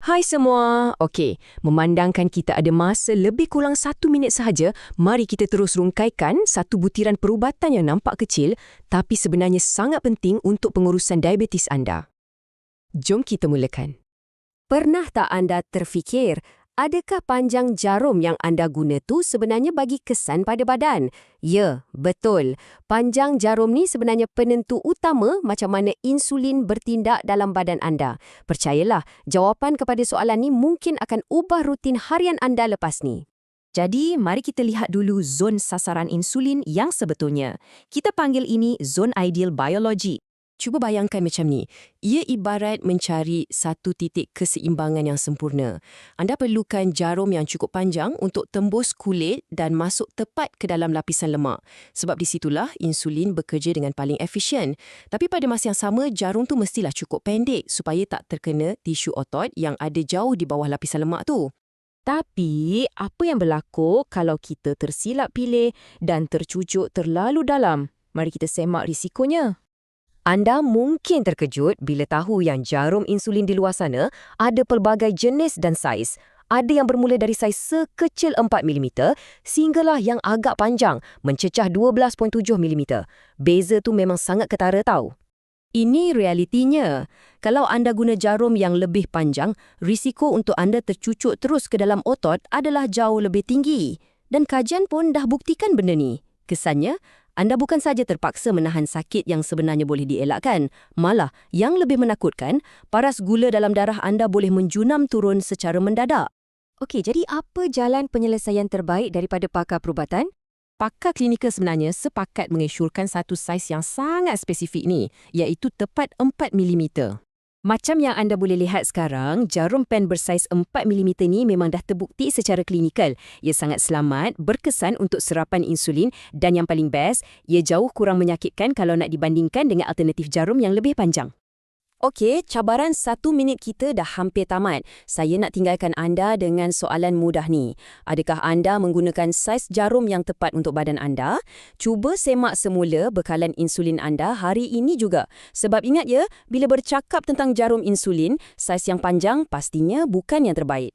Hai semua. Okey, memandangkan kita ada masa lebih kurang 1 minit sahaja, mari kita terus rungkaikan satu butiran perubatan yang nampak kecil tapi sebenarnya sangat penting untuk pengurusan diabetes anda. Jom kita mulakan. Pernah tak anda terfikir, adakah panjang jarum yang anda guna tu sebenarnya bagi kesan pada badan? Ya, betul. Panjang jarum ni sebenarnya penentu utama macam mana insulin bertindak dalam badan anda. Percayalah, jawapan kepada soalan ni mungkin akan ubah rutin harian anda lepas ni. Jadi, mari kita lihat dulu zon sasaran insulin yang sebetulnya. Kita panggil ini zon ideal biologi. Cuba bayangkan macam ni. Ia ibarat mencari satu titik keseimbangan yang sempurna. Anda perlukan jarum yang cukup panjang untuk tembus kulit dan masuk tepat ke dalam lapisan lemak. Sebab di situlah insulin bekerja dengan paling efisien. Tapi pada masa yang sama, jarum tu mestilah cukup pendek supaya tak terkena tisu otot yang ada jauh di bawah lapisan lemak tu. Tapi, apa yang berlaku kalau kita tersilap pilih dan tercucuk terlalu dalam? Mari kita semak risikonya. Anda mungkin terkejut bila tahu yang jarum insulin di luar sana ada pelbagai jenis dan saiz. Ada yang bermula dari saiz sekecil 4mm sehinggalah yang agak panjang mencecah 12.7mm. Beza tu memang sangat ketara tau. Ini realitinya. Kalau anda guna jarum yang lebih panjang, risiko untuk anda tercucuk terus ke dalam otot adalah jauh lebih tinggi. Dan kajian pun dah buktikan benda ni. Kesannya, anda bukan saja terpaksa menahan sakit yang sebenarnya boleh dielakkan, malah yang lebih menakutkan, paras gula dalam darah anda boleh menjunam turun secara mendadak. Okey, jadi apa jalan penyelesaian terbaik daripada pakar perubatan? Pakar klinikal sebenarnya sepakat mengesyorkan satu saiz yang sangat spesifik ni, iaitu tepat 4mm. Macam yang anda boleh lihat sekarang, jarum pen bersaiz 4mm ni memang dah terbukti secara klinikal. Ia sangat selamat, berkesan untuk serapan insulin dan yang paling best, ia jauh kurang menyakitkan kalau nak dibandingkan dengan alternatif jarum yang lebih panjang. Okey, cabaran 1 minit kita dah hampir tamat. Saya nak tinggalkan anda dengan soalan mudah ni. Adakah anda menggunakan saiz jarum yang tepat untuk badan anda? Cuba semak semula bekalan insulin anda hari ini juga. Sebab ingat ya, bila bercakap tentang jarum insulin, saiz yang panjang pastinya bukan yang terbaik.